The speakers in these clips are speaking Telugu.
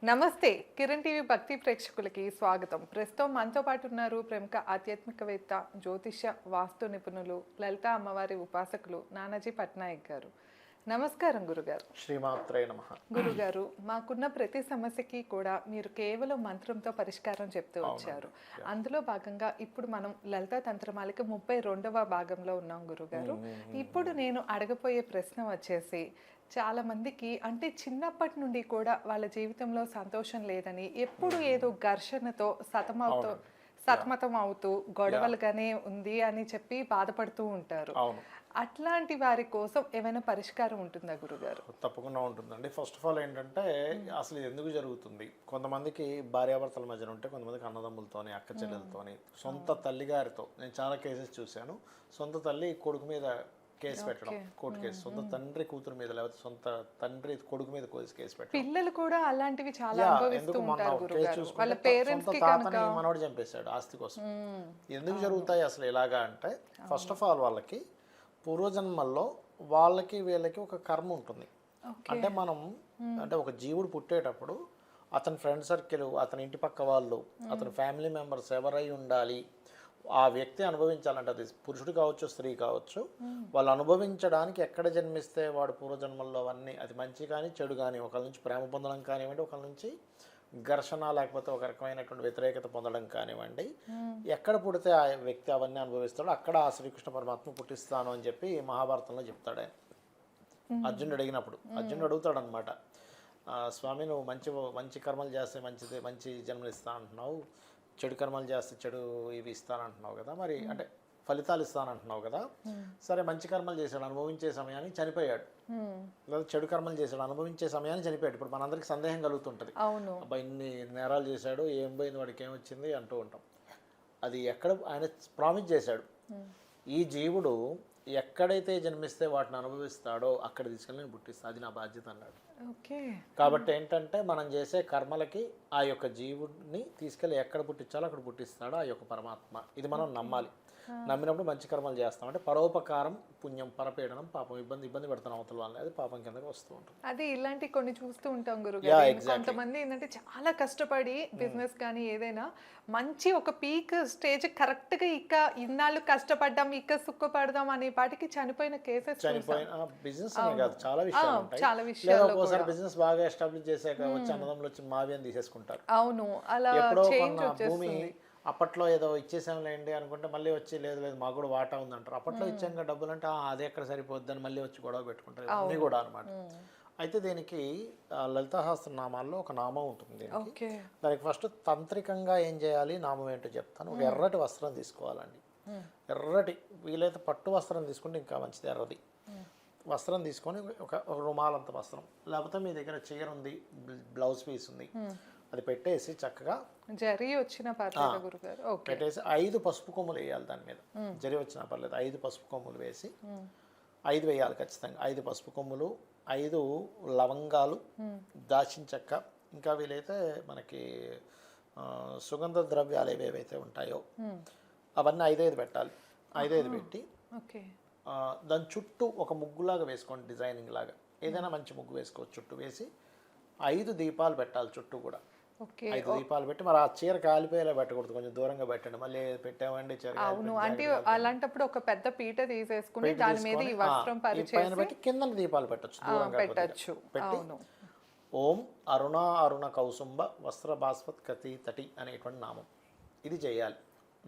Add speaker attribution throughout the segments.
Speaker 1: నమస్తే కిరణ్ టీవీ భక్తి ప్రేక్షకులకి స్వాగతం. ప్రస్తుతం మనతో పాటు ఉన్నారు ప్రముఖ ఆధ్యాత్మికవేత్త, జ్యోతిష, వాస్తు నిపుణులు, లలిత అమ్మవారి ఉపాసకులు నానాజీ పట్నాయక్ గారు. నమస్కారం గురుగారు.
Speaker 2: శ్రీమాత్రే నమః.
Speaker 1: గురుగారు, మాకున్న ప్రతి సమస్యకి కూడా మీరు కేవలం మంత్రంతో పరిష్కారం చెప్తూ వచ్చారు. అందులో భాగంగా ఇప్పుడు మనం లలిత తంత్రమాలిక 32వ భాగంలో ఉన్నాం గురుగారు. ఇప్పుడు నేను అడగపోయే ప్రశ్న వచ్చేసి, చాలా మందికి అంటే చిన్నప్పటి నుండి కూడా వాళ్ళ జీవితంలో సంతోషం లేదని, ఎప్పుడు ఏదో ఘర్షణతో సతమతం అవుతూ గొడవలుగానే ఉంది అని చెప్పి బాధపడుతూ ఉంటారు. అట్లాంటి వారి కోసం ఏమైనా పరిష్కారం ఉంటుందా గురుగారు?
Speaker 2: తప్పకుండా ఉంటుందండి. ఫస్ట్ ఆఫ్ ఆల్ ఏంటంటే అసలు ఇది ఎందుకు జరుగుతుంది, కొంతమందికి భార్యాభర్తల మధ్యన ఉంటే, కొంతమందికి అన్నదమ్ములతోని, అక్క చెల్లెలతోని, సొంత తల్లిగారితో. నేను చాలా కేసెస్ చూశాను. సొంత తల్లి కొడుకు మీద కేసు పెట్టడం, కోర్టు కేసు, సొంత తండ్రి కూతురు మీద, లేకపోతే సొంత తండ్రి కొడుకు మీద కేసు పెట్టడం.
Speaker 1: పిల్లలు కూడా అలాంటివి చాలా అనుభవిస్తూ ఉంటారు గురుగారు. వాళ్ళ పేరెంట్స్ కి
Speaker 2: తాతని మనోడు చంపేశాడు ఆస్తి కోసం. ఎందుకు జరుగుతాయి అసలు ఇలాగా అంటే, ఫస్ట్ ఆఫ్ ఆల్ వాళ్ళకి పూర్వజన్మల్లో వాళ్ళకి వీళ్ళకి ఒక కర్మ ఉంటుంది. అంటే మనం అంటే ఒక జీవుడు పుట్టేటప్పుడు అతని ఫ్రెండ్ సర్కిల్, అతని ఇంటి పక్క వాళ్ళు, అతని ఫ్యామిలీ మెంబర్స్ ఎవరై ఉండాలి, ఆ వ్యక్తి అనుభవించాలంటే, అది పురుషుడు కావచ్చు, స్త్రీ కావచ్చు, వాళ్ళు అనుభవించడానికి ఎక్కడ జన్మిస్తే వాడు పూర్వజన్మల్లో అవన్నీ, అది మంచి కానీ చెడు కానీ, ఒకరి నుంచి ప్రేమ పొందడం కానివ్వండి, ఒకరి నుంచి ఘర్షణ లేకపోతే ఒక రకమైనటువంటి వ్యతిరేకత పొందడం కానివ్వండి, ఎక్కడ పుడితే ఆ వ్యక్తి అవన్నీ అనుభవిస్తాడో అక్కడ ఆ శ్రీకృష్ణ పరమాత్మ పుట్టిస్తాను అని చెప్పి మహాభారతంలో చెప్తాడు ఆయన. అర్జునుడు అడిగినప్పుడు అర్జునుడు అడుగుతాడు అనమాట, స్వామి నువ్వు మంచి కర్మలు చేస్తే మంచి జన్మలు ఇస్తా అంటున్నావు, చెడు కర్మలు చేస్తే చెడు ఇవి ఇస్తానంటున్నావు కదా, మరి అంటే ఫలితాలు ఇస్తానంటున్నావు కదా, సరే మంచి కర్మలు చేశాడు, అనుభవించే సమయానికి చనిపోయాడు, లేదా చెడు కర్మలు చేశాడు, అనుభవించే సమయానికి చనిపోయాడు. ఇప్పుడు మనందరికి సందేహం కలుగుతుంటుంది, అబ్బా ఇన్ని నేరాలు చేశాడు, ఏం పోయింది, వాడికి ఏమొచ్చింది అంటూ ఉంటాం. అది ఎక్కడ ఆయన ప్రామిస్ చేశాడు, ఈ జీవుడు ఎక్కడైతే జన్మిస్తే వాటిని అనుభవిస్తాడో అక్కడ తీసుకెళ్ళి నేను పుట్టిస్తా, అది నా బాధ్యత అన్నాడు. కాబట్టి ఏంటంటే మనం చేసే కర్మలకి ఆ యొక్క జీవుడిని తీసుకెళ్ళి ఎక్కడ పుట్టించాలో అక్కడ పుట్టిస్తాడో ఆ యొక్క పరమాత్మ. ఇది మనం నమ్మాలి. నమ్మినప్పుడు మంచి కర్మలు చేస్తాం. అంటే పరోపకారం పుణ్యం, పరపీడనం పాపం. ఇబ్బంది పెడతాం అవతల వాళ్ళని, అది పాపం కిందకి వస్తూ ఉంటుంది.
Speaker 1: అది ఇలాంటి కొన్ని చూస్తూ ఉంటాం గురుగారు. కొంతమంది ఏంటంటే చాలా కష్టపడి బిజినెస్ కానీ ఏదైనా మంచి ఒక పీక్ స్టేజ్ కరెక్ట్ గా ఇన్నాళ్ళు కష్టపడ్డాం, సుఖపడదాం అనే పాటికి చనిపోయిన కేసెస్,
Speaker 2: బిజినెస్ కాదు చాలా విషయాలు ఉంటాయి. ఒకసారి బిజినెస్ బాగా ఎస్టాబ్లిష్ చేశాక వచ్చి అన్నదమ్ములు వచ్చి మావి అని తీసేసుకుంటారు.
Speaker 1: అవును, అలా
Speaker 2: భూమి అప్పట్లో ఏదో ఇచ్చేసాంలేండి అనుకుంటే మళ్ళీ వచ్చి లేదు మాకు కూడా వాటా ఉందంటారు. అప్పట్లో ఇచ్చాక డబ్బులు అంటే అది ఎక్కడ సరిపోద్దని మళ్ళీ వచ్చి గొడవ పెట్టుకుంటారు. అన్నీ కూడా అనమాట. అయితే దీనికి లలితాశాస్త్ర నామాల్లో ఒక నామం ఉంటుంది. దానికి ఫస్ట్ తంత్రికంగా ఏం చేయాలి, నామం ఏంటో చెప్తాను. ఒక ఎర్రటి వస్త్రం తీసుకోవాలండి. ఎర్రటి, వీలైతే పట్టు వస్త్రం తీసుకుంటే ఇంకా మంచిది. ఎర్రది వస్త్రం తీసుకొని ఒక రుమాలంత వస్త్రం, లేకపోతే మీ దగ్గర చీర ఉంది, బ్లౌజ్ పీస్ ఉంది, అది పెట్టేసి చక్కగా
Speaker 1: జరీ వచ్చిన
Speaker 2: పెట్టేసి 5 పసుపు కొమ్ములు వేయాలి దాని మీద. జరీ వచ్చినా పర్లేదు, 5 పసుపు కొమ్ములు వేసి 5 వేయాలి ఖచ్చితంగా. 5 పసుపు కొమ్ములు, 5 లవంగాలు, దాచిన చెక్క, ఇంకా వీలైతే మనకి సుగంధ ద్రవ్యాలు ఏవేవైతే ఉంటాయో అవన్నీ 5 పెట్టాలి. 5 పెట్టి దాని చుట్టూ ఒక ముగ్గులాగా వేసుకోండి, డిజైనింగ్ లాగా. ఏదైనా మంచి ముగ్గు వేసుకోవచ్చు. చుట్టూ వేసి 5 దీపాలు పెట్టాలి చుట్టూ కూడా. 5 దీపాలు పెట్టి, మరి ఆ చీర కాలిపోయేలా పెట్టకూడదు, కొంచెం దూరంగా పెట్టండి. మళ్ళీ పెట్టామండి చీర.
Speaker 1: అవును, అంటే అలాంటప్పుడు ఒక పెద్ద పీట తీసేసుకుని దాని మీద ఈ వస్త్రం
Speaker 2: పైన పెట్టి కింద దీపాలు పెట్టచ్చు, దూరంగా పెట్టచ్చు. పెట్టి ఓం అరుణ కౌసుంబ వస్త్ర భాస్వత్ కతి తటి అనేటువంటి నామం ఇది చేయాలి.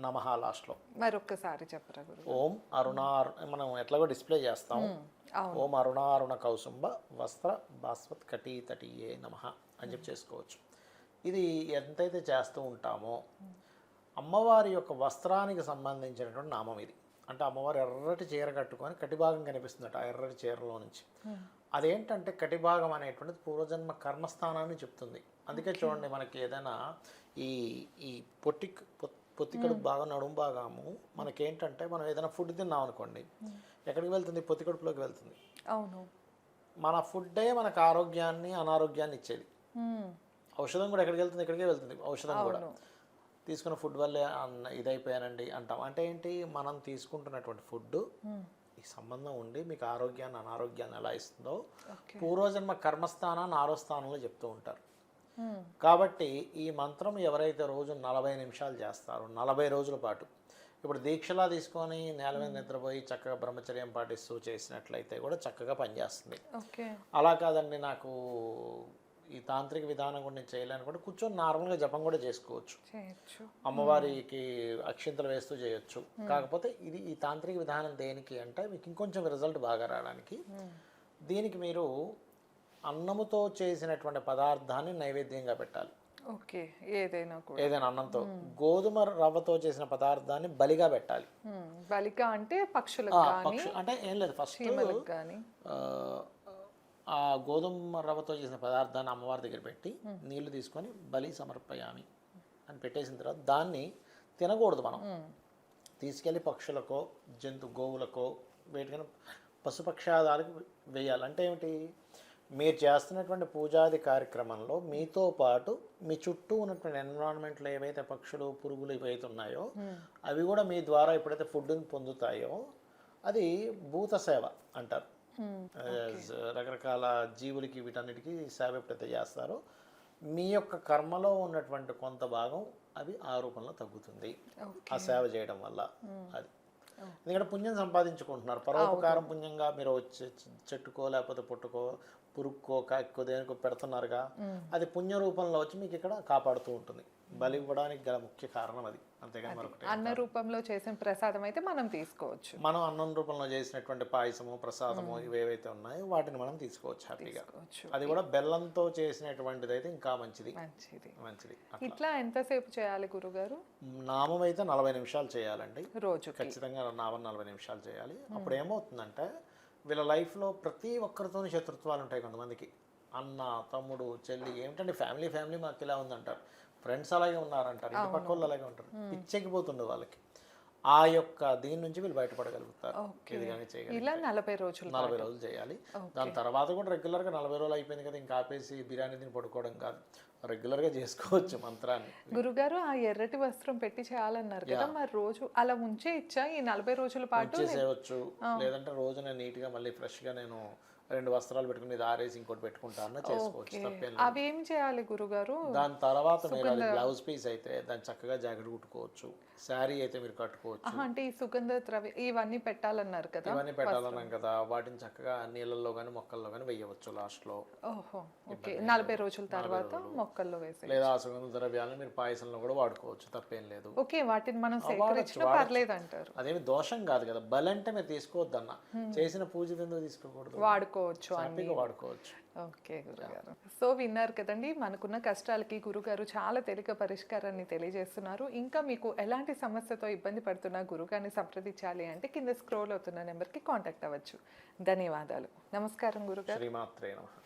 Speaker 2: నమః లాస్ట్లో
Speaker 1: మరొకసారి చెప్పరా?
Speaker 2: ఓం మనం ఎట్లాగో డిస్ప్లే చేస్తాం. ఓం అరుణ కౌసుంబ వస్త్ర భాస్వత్ కటి తటియే నమః అని చెప్పి చేసుకోవచ్చు. ఇది ఎంతైతే చేస్తూ ఉంటామో అమ్మవారి యొక్క వస్త్రానికి సంబంధించినటువంటి నామం ఇది. అంటే అమ్మవారు ఎర్రటి చీర కట్టుకొని కటిభాగం కనిపిస్తుందట ఆ ఎర్రటి చీరలో నుంచి. అదేంటంటే కటిభాగం అనేటువంటిది పూర్వజన్మ కర్మస్థానాన్ని చెప్తుంది. అందుకే చూడండి, మనకి ఏదైనా ఈ పొత్తికడుపు బాగా, నడుము భాగము మనకేంటంటే, మనం ఏదైనా ఫుడ్ తిన్నాం అనుకోండి, ఎక్కడికి వెళ్తుంది? పొత్తికడుపులోకి వెళ్తుంది. అవును, మన ఫుడ్డే మనకు ఆరోగ్యాన్ని అనారోగ్యాన్ని ఇచ్చేది. ఔషధం కూడా ఎక్కడికి వెళ్తుంది? ఇక్కడికే వెళ్తుంది. ఔషధం కూడా తీసుకున్న ఫుడ్ వల్లే ఇదైపోయానండి అంటాం. అంటే ఏంటి, మనం తీసుకుంటున్నటువంటి ఫుడ్ ఈ సంబంధం ఉండి మీకు ఆరోగ్యాన్ని అనారోగ్యాన్ని ఎలా ఇస్తుందో పూర్వజన్మ కర్మస్థానాన్ని 6వ స్థానంలో చెప్తూ ఉంటారు. కాబట్టి ఈ మంత్రం ఎవరైతే రోజు 40 నిమిషాలు చేస్తారో 40 రోజుల పాటు, ఇప్పుడు దీక్షలా తీసుకొని నేల మీద నిద్రపోయి చక్కగా బ్రహ్మచర్యం పాటిస్తూ చేసినట్లయితే కూడా చక్కగా పనిచేస్తుంది.
Speaker 1: ఓకే.
Speaker 2: అలా కాదండి నాకు ఈ తాంత్రిక విధానం కూడా నేను చేయలేను కూడా కూర్చొని నార్మల్గా జపం కూడా చేసుకోవచ్చు,
Speaker 1: చేయొచ్చు.
Speaker 2: అమ్మవారికి అక్షింతలు వేస్తూ చేయొచ్చు. కాకపోతే ఈ తాంత్రిక విధానం దేనికి అంటే మీకు ఇంకొంచెం రిజల్ట్ బాగా రావడానికి. దీనికి మీరు అన్నముతో చేసినటువంటి పదార్థాన్ని నైవేద్యంగా పెట్టాలి.
Speaker 1: ఓకే. ఏదైనా కూడా
Speaker 2: ఏదైనా అన్నంతో. గోధుమ రవ్వతో చేసిన పదార్థాన్ని బలిగా పెట్టాలి.
Speaker 1: బలిక అంటే పక్షులకు కానీ
Speaker 2: అంటే ఏం లేదు, ఫస్ట్
Speaker 1: చీమలకు కానీ
Speaker 2: ఆ గోధుమ రవ్వతో చేసిన పదార్థాన్ని అమ్మవారి దగ్గర పెట్టి నీళ్లు తీసుకొని బలి సమర్పయామి అని పెట్టేసిన తర్వాత దాన్ని తినకూడదు. మనం తీసుకెళ్ళి పక్షులకో గోవులకో వేటికైనా పశుపక్షాదాలకు వేయాలి. అంటే ఏమిటి, మీరు చేస్తున్నటువంటి పూజాది కార్యక్రమంలో మీతో పాటు మీ చుట్టూ ఉన్నటువంటి ఎన్విరాన్మెంట్లో ఏవైతే పక్షులు పురుగులు ఏవైతే ఉన్నాయో అవి కూడా మీ ద్వారా ఎప్పుడైతే ఫుడ్ని పొందుతాయో అది భూత సేవ అంటారు. రకరకాల జీవులకి వీటన్నిటికీ సేవ ఎప్పుడైతే చేస్తారో మీ యొక్క కర్మలో ఉన్నటువంటి కొంత భాగం అవి ఆ రూపంలో తగ్గుతుంది ఆ సేవ చేయడం వల్ల. అది ఎందుకంటే పుణ్యం సంపాదించుకుంటున్నారు, పరోపకారం పుణ్యంగా మీరు చెట్టుకో లేకపోతే పుట్టుకో పురుక్కో కాక్కో దేనికో పెడుతున్నారుగా, అది పుణ్య రూపంలో వచ్చి మీకు ఇక్కడ కాపాడుతూ ఉంటుంది. బలి ఇవ్వడానికి గల ముఖ్య కారణం అది, అంతేగాని మరొకటి.
Speaker 1: అన్న రూపంలో చేసిన ప్రసాదం అయితే మనం తీసుకోవచ్చు.
Speaker 2: మనం అన్నం రూపంలో చేసినటువంటి పాయసము ప్రసాదము ఇవేవైతే ఉన్నాయో వాటిని మనం తీసుకోవచ్చు హ్యాపీగా. అది కూడా బెల్లంతో చేసినటువంటిది అయితే ఇంకా మంచిది. మంచిది.
Speaker 1: ఇట్లా ఎంతసేపు చేయాలి గురుగారు?
Speaker 2: నామం అయితే 40 నిమిషాలు చేయాలండి
Speaker 1: రోజు.
Speaker 2: ఖచ్చితంగా నామం 40 నిమిషాలు చేయాలి. అప్పుడు ఏమవుతుందంటే వీళ్ళ లైఫ్లో ప్రతి ఒక్కరితో శత్రుత్వాలు ఉంటాయి. కొంతమందికి అన్న తమ్ముడు చెల్లి ఏమిటంటే ఫ్యామిలీ మాకు ఇలా ఉందంటారు, ఫ్రెండ్స్ అలాగే ఉన్నారంటారు, ఇంటి పక్క వాళ్ళు అలాగే ఉంటారు. పిచ్చెక్కిపోతుండే వాళ్ళకి. ఆ యొక్క దీని నుంచి వీళ్ళు బయటపడగలుగుతారు. ఇది కానీ
Speaker 1: ఇలా 40 రోజులు
Speaker 2: చేయాలి. దాని తర్వాత కూడా రెగ్యులర్గా 40 రోజులు అయిపోయింది కదా ఇంకా ఆపేసి బిర్యానీ తిని పడుకోవడం కాదు, రెగ్యులర్గా చేసుకోవచ్చు మంత్రాన్ని.
Speaker 1: గురుగారు ఆ ఎర్రటి వస్త్రం పెట్టి చేయాలన్నారు కదా, మరి రోజు అలా ఉంచే ఇచ్చా ఈ 40 రోజుల పాటు
Speaker 2: చేసేయచ్చు. లేదంటే రోజు నేను నీట్గా మళ్ళీ ఫ్రెష్గా నేను 2 వస్త్రాలు పెట్టుకుని ఇది ఆరేసి ఇంకోటి పెట్టుకుంటాను చేసుకోవచ్చు, తప్పేం లేదు.
Speaker 1: అవి ఏం చేయాలి గురుగారు?
Speaker 2: దాని తర్వాత మీరు అది బ్లౌజ్ పీస్ అయితే దాన్ని చక్కగా జాకెట్ కుట్టుకోవచ్చు, శారీ అయితే మీరు కట్టుకోవచ్చు.
Speaker 1: అంటే ఈ సుగంధ ద్రవ్య ఇవన్నీ పెట్టాలన్నారు కదా,
Speaker 2: ఇవన్నీ పెట్టాలన్నాం కదా, వాటిని చక్కగా నీళ్ళల్లో కానీ మొక్కల్లో కానీ వేయవచ్చు లాస్ట్లో.
Speaker 1: ఓహో, ఓకే. 40 రోజుల తర్వాత మొక్కల్లో వేసి
Speaker 2: లేదా ఆ సుగంధ ద్రవ్యాలను మీరు పాయసంలో కూడా వాడుకోవచ్చు, తప్పేం లేదు.
Speaker 1: ఓకే, వాటిని మనం సేకరించినా పర్లేదు అంటారు.
Speaker 2: అదేమి దోషం కాదు కదా. బలి అంటే మీరు తీసుకోవద్దన్న, చేసిన పూజ ఎందుకు తీసుకోకూడదు,
Speaker 1: వాడుకోవచ్చు,
Speaker 2: వాడుకోవచ్చు.
Speaker 1: ఓకే గురుగారు. సో విన్నారు కదండి, మనకున్న కష్టాలకి గురుగారు చాలా తేలిక పరిష్కారాన్ని తెలియజేస్తున్నారు. ఇంకా మీకు ఎలాంటి సమస్యతో ఇబ్బంది పడుతున్నా గురుగారిని సంప్రదించాలి అంటే కింద స్క్రోల్ అవుతున్న నెంబర్కి కాంటాక్ట్ అవ్వచ్చు. ధన్యవాదాలు. నమస్కారం గురుగారు.
Speaker 2: శ్రీమాత్రే నమః.